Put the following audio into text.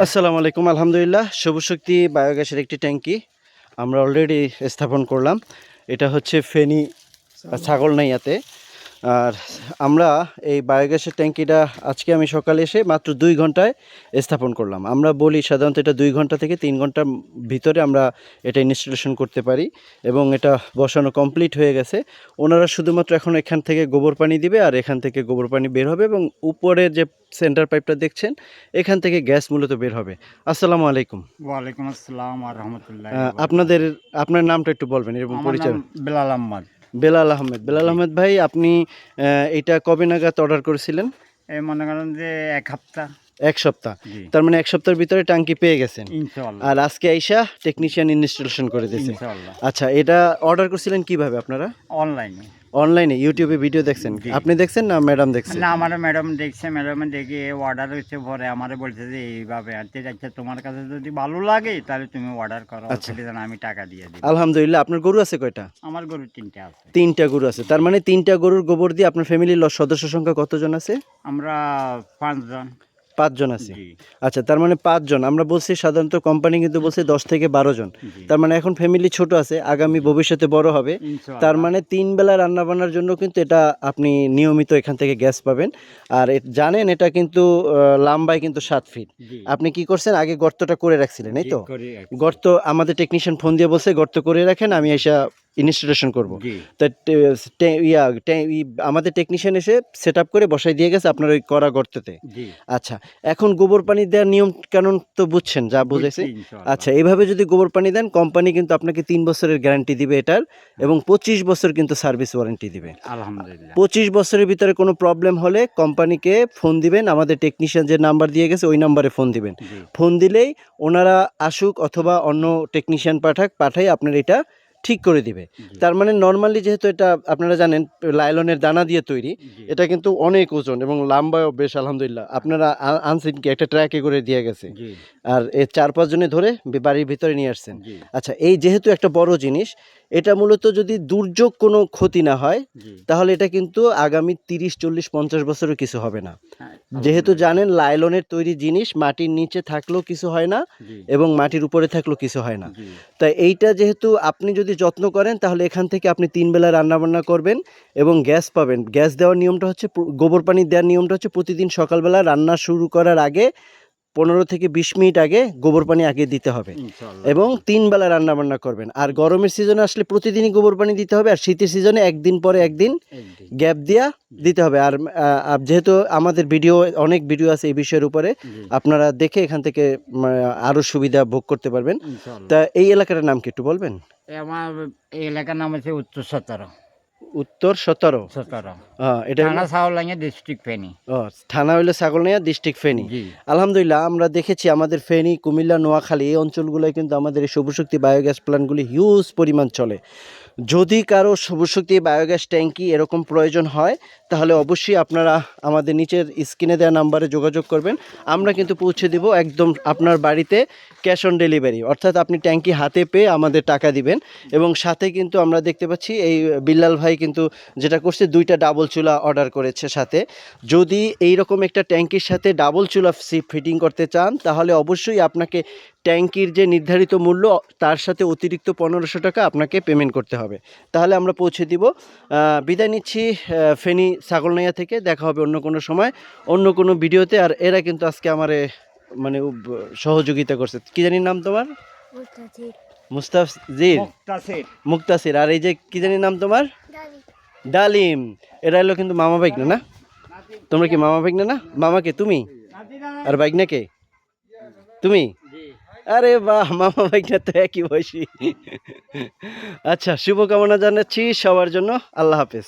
আসসালামু আলাইকুম। আলহামদুলিল্লাহ, সবুজশক্তি বায়োগ্যাসের একটি ট্যাঙ্কি আমরা অলরেডি স্থাপন করলাম। এটা হচ্ছে ফেনী ছাগলনাইয়াতে। আর আমরা এই বায়োগ্যাসের ট্যাঙ্কিটা আজকে আমি সকালে এসে মাত্র 2 ঘন্টায় স্থাপন করলাম। আমরা বলি সাধারণত এটা 2 ঘন্টা থেকে 3 ঘন্টার ভিতরে আমরা এটা ইনস্টলেশন করতে পারি এবং এটা বসানো কমপ্লিট হয়ে গেছে। ওনারা শুধুমাত্র এখন এখান থেকে গোবর পানি দিবে আর এখান থেকে গোবর পানি বের হবে এবং উপরে যে সেন্টার পাইপটা দেখছেন এখান থেকে গ্যাস মূলত বের হবে। আসসালামু আলাইকুম। ওয়ালাইকুম আসসালাম আর রহমতুল্লাহ। আপনার নামটা একটু বলবেন এবং আমার পরিচয়। নাম বেলাল আহমদ। বেলাল আহমেদ। বেলাল আহমেদ ভাই, আপনি এটা কবে নাগাদ অর্ডার করেছিলেন? এই মনে করেন যে 1 সপ্তাহ। 1 সপ্তাহ। জি, তার মানে 1 সপ্তাহের ভিতরে ট্যাঙ্কি পেয়ে গেছেন। ইনশাআল্লাহ। আর আজকে আইসা টেকনিশিয়ান ইনস্টলেশন করে দিয়েছে। ইনশাআল্লাহ আচ্ছা, এটা অর্ডার করছিলেন কিভাবে আপনারা? অনলাইনে। অনলাইনে ইউটিউবে ভিডিও দেখছেন? জি। আপনি দেখছেন না ম্যাডাম দেখছে? না, আমার ম্যাডাম দেখছে, ম্যাডামে দেখে অর্ডার হচ্ছে, পরে আমারে বলছে যে এইভাবে আনতে যাচ্ছে, তোমার কাছে যদি ভালো লাগে তাহলে তুমি অর্ডার করো, আচ্ছা। অসুবিধা না, আমি টাকা দিয়ে দিব। আলহামদুলিল্লাহ। আপনার গরু আছে কয়টা? আমার গরু 3টা আছে। 3টা গরু আছে। তার মানে 3টা গরুর গোবর দিয়ে আপনার ফ্যামিলির সদস্য সংখ্যা কতজন আছে? আমরা 5 জন। 5 জন আছে। জি, আচ্ছা, তার মানে 5 জন। আমরা বলছি সাধারণত কোম্পানি কিন্তু বলছে 10 থেকে 12 জন। জি, তার মানে এখন ফ্যামিলি ছোট আছে, আগামী ভবিষ্যতে বড় হবে। তার ইনশাআল্লাহ। মানে 3 বেলা রান্নাবান্নার জন্য কিন্তু এটা আপনি নিয়মিত এখান থেকে গ্যাস পাবেন। আর জানেন এটা কিন্তু লম্বায় কিন্তু 7 ফিট। জি, আপনি কি করছেন, আগে গর্তটা করে রাখছিলেন, এই জি, তো? করি আর কি। গর্ত আমাদের টেকনিশিয়ান ফোন দিয়ে বলছে গর্ত করে রাখেন, আমি এসে ইনস্টলেশন করব। জি, তা আমাদের টেকনিশিয়ান এসে সেট আপ করে বসাই দিয়ে গেছে আপনার ওই করা গর্ততে। জি, আচ্ছা, এখন গোবর পানি দেওয়ার নিয়ম কানুন তো বুঝছেন, যা বুঝেছি। বুঝছি ইনশাআল্লাহ। আচ্ছা, এইভাবে যদি গোবর পানি দেন কোম্পানি কিন্তু আপনাকে 3 বছরের গ্যারান্টি দিবে এটার, এবং 25 বছর কিন্তু সার্ভিস ওয়ারেন্টি দিবে। আলহামদুলিল্লাহ। 25 বছরের ভিতরে কোনো প্রবলেম হলে কোম্পানিকে ফোন দিবেন, আমাদের টেকনিশিয়ান যে নাম্বার দিয়ে গেছে ওই নাম্বারে ফোন দিবেন। জি, ফোন দিলেই ওনারা আসুক অথবা অন্য টেকনিশিয়ান পাঠাই আপনার এটা ঠিক করে দিবে। জি, তার মানে নরমালি যেহেতু এটা আপনারা জানেন লাইলনের দানা দিয়ে তৈরি, জি, এটা কিন্তু অনেক ওজন এবং লম্বায়ও বেশ। আলহামদুলিল্লাহ, আপনারা আনছেন কি একটা ট্র্যাকে করে দিয়ে গেছে। জি, আর এর 4-5 জনে ধরে বাড়ির ভিতরে নিয়ে আসছেন। জি, আচ্ছা, এই যেহেতু একটা বড় জিনিস, এটা মূলত যদি দুর্যোগ কোনো ক্ষতি না হয় জি, তাহলে এটা কিন্তু আগামী 30, 40, 50 বছরও কিছু হবে না। হ্যাঁ, যেহেতু আলহামদুলিল্লাহ। জানেন লাইলনের তৈরি জিনিস মাটির নিচে থাকলেও কিছু হয় না জি, এবং মাটির উপরে থাকলেও কিছু হয় না। জি, তাই এইটা যেহেতু আপনি যদি যত্ন করেন তাহলে এখান থেকে আপনি 3 বেলা রান্নাবান্না করবেন এবং গ্যাস পাবেন। গ্যাস দেওয়ার নিয়মটা হচ্ছে, গোবর পানি দেওয়ার নিয়মটা হচ্ছে প্রতিদিন সকালবেলা রান্না শুরু করার আগে 15 থেকে 20 মিনিট আগে গোবর পানি আগে দিতে হবে ইনশাআল্লাহ। এবং 3 বেলা রান্নাবান্না করবেন। আর গরমের সিজনে আসলে প্রতিদিনই গোবর পানি দিতে হবে, আর শীতের সিজনে একদিন পরে একদিন একদিন। গ্যাপ দিয়া দিতে হবে। আর যেহেতু আমাদের অনেক ভিডিও আছে এই বিষয়ের উপরে, জি, আপনারা দেখে এখান থেকে আরও সুবিধা ভোগ করতে পারবেন। তা ইনশাআল্লাহ। এই এলাকাটার নাম কি একটু বলবেন? আমার এই এলাকার নাম হচ্ছে উত্তর 17। উত্তর 17। 17 এটা থানা হলো সাউলাঙ্গা, ডিস্ট্রিক্ট ফেনী। থানা হইলো ছাগলনাইয়া, ডিস্ট্রিক্ট ফেনী। জি, আলহামদুলিল্লাহ, আমরা দেখেছি আমাদের ফেনী, কুমিল্লা, নোয়াখালী এই অঞ্চলগুলোয় কিন্তু আমাদের এই সৌরশক্তি বায়োগ্যাস প্ল্যান্টগুলি হিউজ পরিমাণ চলে। যদি কারো সৌরশক্তি বায়োগ্যাস ট্যাঙ্কি এরকম প্রয়োজন হয় তাহলে অবশ্যই আপনারা আমাদের নিচের স্ক্রিনে দেওয়া নাম্বারে যোগাযোগ করবেন। আমরা কিন্তু পৌঁছে দিব একদম আপনার বাড়িতে, ক্যাশ অন ডেলিভারি, অর্থাৎ আপনি ট্যাঙ্কি হাতে পেয়ে আমাদের টাকা দিবেন। এবং সাথে কিন্তু আমরা দেখতে পাচ্ছি এই বিল্লাল ভাই কিন্তু যেটা করছে 2টা ডাবল চুলা অর্ডার করেছে সাথে। যদি এই রকম একটা ট্যাঙ্কির সাথে ডাবল চুলা ফিটিং করতে চান তাহলে অবশ্যই আপনাকে ট্যাঙ্কির যে নির্ধারিত মূল্য তার সাথে অতিরিক্ত 1500 টাকা আপনাকে পেমেন্ট করতে হবে, তাহলে আমরা পৌঁছে দিব। বিদায় নিচ্ছি ফেনী ছাগলনাইয়া থেকে। দেখা হবে অন্য কোনো সময় অন্য কোনো ভিডিওতে। আর এরা কিন্তু আজকে আমারে মানে সহযোগিতা করছে। কি জানি নাম তোমার? মুস্তাফির। মুক্তাসির। মুক্তাসির। আর এই যে কি জানি নাম তোমার? ডালিম। এরা হলো কিন্তু মামা বাইক না? তোমরা কি মামা বাইক না? মামাকে তুমি আর বাইক না কে? তুমি? জি। আরে বাহ, মামা ভাইটা তো একই বয়সী। আচ্ছা, শুভকামনা জানাচ্ছি সবার জন্য। আল্লাহ হাফেজ।